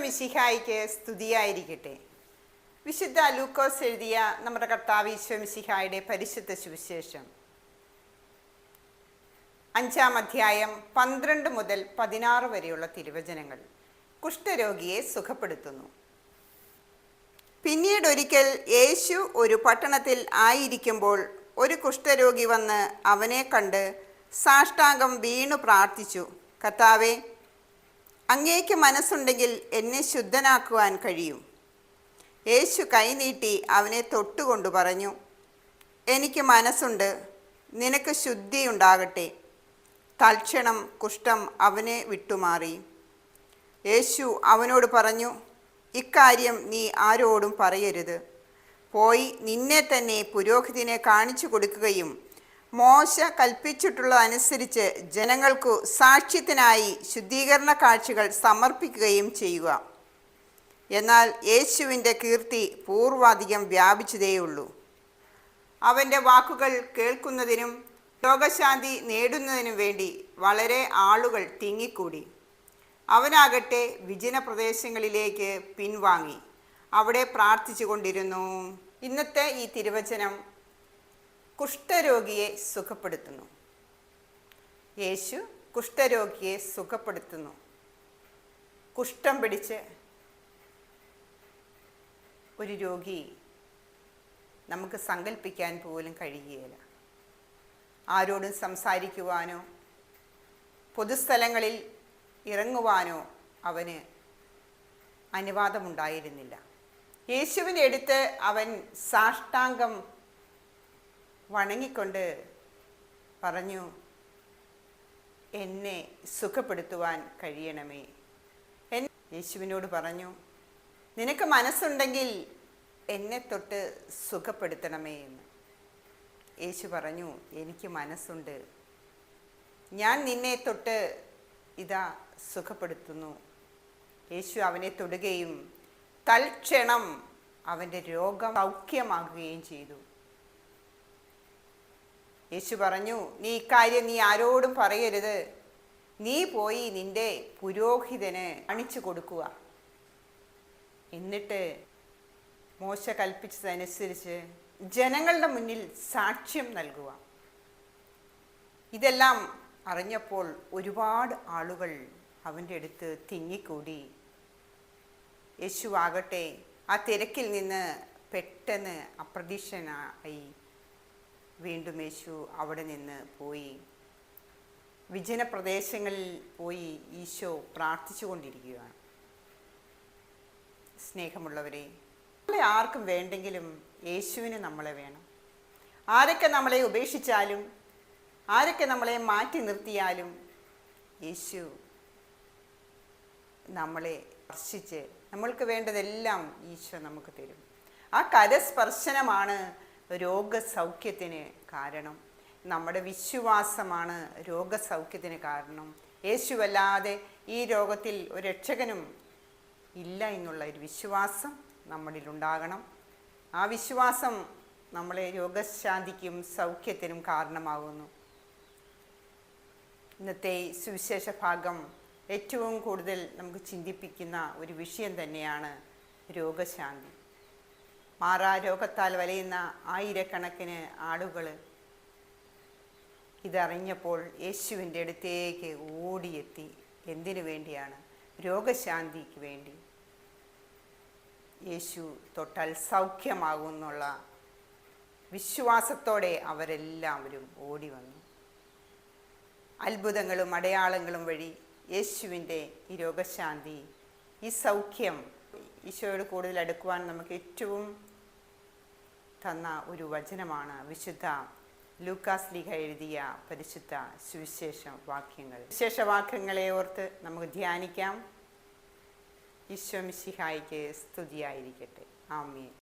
മിശിഹായിക്ക് സ്തുതിയായിരിക്കട്ടെ. വിശുദ്ധ ലൂക്കോസ് എഴുതിയ നമ്മുടെ കർത്താവ് ഈശോ മിശിഹായുടെ പരിശുദ്ധ സുവിശേഷം 5-ാം അധ്യായം 12 മുതൽ 16 വരെയുള്ള തിരുവചനങ്ങൾ കുഷ്ഠരോഗിയെ സുഖപ്പെടുത്തുന്നു. പിന്നീടൊരിക്കൽ യേശു ഒരു പട്ടണത്തിൽ ആയിരിക്കുമ്പോൾ ഒരു കുഷ്ഠരോഗി വന്ന് അവനെ കണ്ട് സാഷ്ടാംഗം വീണു പ്രാർത്ഥിച്ചു, കർത്താവേ, അങ്ങേക്ക് മനസ്സുണ്ടെങ്കിൽ എന്നെ ശുദ്ധനാക്കുവാൻ കഴിയും. യേശു കൈനീട്ടി അവനെ തൊട്ടുകൊണ്ടു പറഞ്ഞു, എനിക്ക് മനസ്സുണ്ട്, നിനക്ക് ശുദ്ധിയുണ്ടാകട്ടെ. തൽക്ഷണം കുഷ്ഠം അവനെ വിട്ടുമാറി. യേശു അവനോട് പറഞ്ഞു, ഇക്കാര്യം നീ ആരോടും പറയരുത്. പോയി നിന്നെ തന്നെ പുരോഹിതനെ കാണിച്ചു കൊടുക്കുകയും മോശ കൽപ്പിച്ചിട്ടുള്ളതനുസരിച്ച് ജനങ്ങൾക്കു സാക്ഷ്യത്തിനായി ശുദ്ധീകരണ കാഴ്ചകൾ സമർപ്പിക്കുകയും ചെയ്യുക. എന്നാൽ യേശുവിൻ്റെ കീർത്തി പൂർവാധികം വ്യാപിച്ചതേയുള്ളൂ. അവൻ്റെ വാക്കുകൾ കേൾക്കുന്നതിനും രോഗശാന്തി നേടുന്നതിനും വേണ്ടി വളരെ ആളുകൾ തിങ്ങിക്കൂടി. അവനാകട്ടെ വിജന പ്രദേശങ്ങളിലേക്ക് പിൻവാങ്ങി അവിടെ പ്രാർത്ഥിച്ചു കൊണ്ടിരുന്നു. ഇന്നത്തെ ഈ തിരുവചനം കുഷ്ഠരോഗിയെ സുഖപ്പെടുത്തുന്നു. യേശു കുഷ്ഠരോഗിയെ സുഖപ്പെടുത്തുന്നു. കുഷ്ഠം പിടിച്ച് ഒരു രോഗി നമുക്ക് സങ്കല്പിക്കാൻ പോലും കഴിയുകയില്ല. ആരോടും സംസാരിക്കുവാനോ പൊതുസ്ഥലങ്ങളിൽ ഇറങ്ങുവാനോ അവന് അനുവാദമുണ്ടായിരുന്നില്ല. യേശുവിൻ്റെ അടുത്ത് അവൻ സാഷ്ടാംഗം വണങ്ങിക്കൊണ്ട് പറഞ്ഞു, എന്നെ സുഖപ്പെടുത്തുവാൻ കഴിയണമേ. യേശുവിനോട് പറഞ്ഞു, നിനക്ക് മനസ്സുണ്ടെങ്കിൽ എന്നെ തൊട്ട് സുഖപ്പെടുത്തണമേ എന്ന്. യേശു പറഞ്ഞു, എനിക്ക് മനസ്സുണ്ട്, ഞാൻ നിന്നെ തൊട്ട് ഇതാ സുഖപ്പെടുത്തുന്നു. യേശു അവനെ തൊടുകയും തൽക്ഷണം അവൻ്റെ രോഗം സൗഖ്യമാകുകയും ചെയ്തു. യേശു പറഞ്ഞു, നീ ഇക്കാര്യം നീ ആരോടും പറയരുത്. നീ പോയി നിന്റെ പുരോഹിതന് കാണിച്ചു കൊടുക്കുക. എന്നിട്ട് മോശ കൽപ്പിച്ചതനുസരിച്ച് ജനങ്ങളുടെ മുന്നിൽ സാക്ഷ്യം നൽകുക. ഇതെല്ലാം അറിഞ്ഞപ്പോൾ ഒരുപാട് ആളുകൾ അവൻ്റെ അടുത്ത് തിങ്ങിക്കൂടി. യേശു ആകട്ടെ ആ തിരക്കിൽ നിന്ന് പെട്ടെന്ന് അപ്രതീക്ഷിതനായി. വീണ്ടും യേശു അവിടെ നിന്ന് പോയി. വിജന പ്രദേശങ്ങളിൽ പോയി ഈശോ പ്രാർത്ഥിച്ചു കൊണ്ടിരിക്കുകയാണ്. സ്നേഹമുള്ളവരെ, നമ്മളെ ആർക്കും വേണ്ടെങ്കിലും യേശുവിന് നമ്മളെ വേണം. ആരൊക്കെ നമ്മളെ ഉപേക്ഷിച്ചാലും ആരൊക്കെ നമ്മളെ മാറ്റി നിർത്തിയാലും യേശു നമ്മളെ സ്പർശിച്ച് നമ്മൾക്ക് വേണ്ടതെല്ലാം ഈശോ നമുക്ക് തരും. ആ കരസ്പർശനമാണ് രോഗസൗഖ്യത്തിന് കാരണം. നമ്മുടെ വിശ്വാസമാണ് രോഗസൗഖ്യത്തിന് കാരണം. യേശുവല്ലാതെ ഈ രോഗത്തിൽ ഒരു രക്ഷകനും ഇല്ല എന്നുള്ള ഒരു വിശ്വാസം നമ്മളിലുണ്ടാകണം. ആ വിശ്വാസം നമ്മളെ രോഗശാന്തിക്കും സൗഖ്യത്തിനും കാരണമാകുന്നു. ഇന്നത്തെ സുവിശേഷ ഭാഗം ഏറ്റവും കൂടുതൽ നമുക്ക് ചിന്തിപ്പിക്കുന്ന ഒരു വിഷയം തന്നെയാണ് രോഗശാന്തി. മാറാരോഗത്താൽ വലയുന്ന ആയിരക്കണക്കിന് ആളുകൾ ഇതറിഞ്ഞപ്പോൾ യേശുവിൻ്റെ അടുത്തേക്ക് ഓടിയെത്തി. എന്തിനു വേണ്ടിയാണ്? രോഗശാന്തിക്ക് വേണ്ടി. യേശു തൊട്ടാൽ സൗഖ്യമാകുമെന്നുള്ള വിശ്വാസത്തോടെ അവരെല്ലാവരും ഓടി വന്നു. അത്ഭുതങ്ങളും അടയാളങ്ങളും വഴി യേശുവിൻ്റെ ഈ രോഗശാന്തി, ഈ സൗഖ്യം, ഈശോയോട് കൂടുതൽ അടുക്കുവാൻ നമുക്ക് ഏറ്റവും തന്ന ഒരു വചനമാണ് വിശുദ്ധ ലൂക്കാസ് ശ്ലീഹ എഴുതിയ പരിശുദ്ധ സുവിശേഷ വാക്യങ്ങൾ. വിശേഷവാക്യങ്ങളെ ഓർത്ത് നമുക്ക് ധ്യാനിക്കാം. ഈശോ മിശിഹായിക്ക് സ്തുതിയായിരിക്കട്ടെ. ആമേൻ.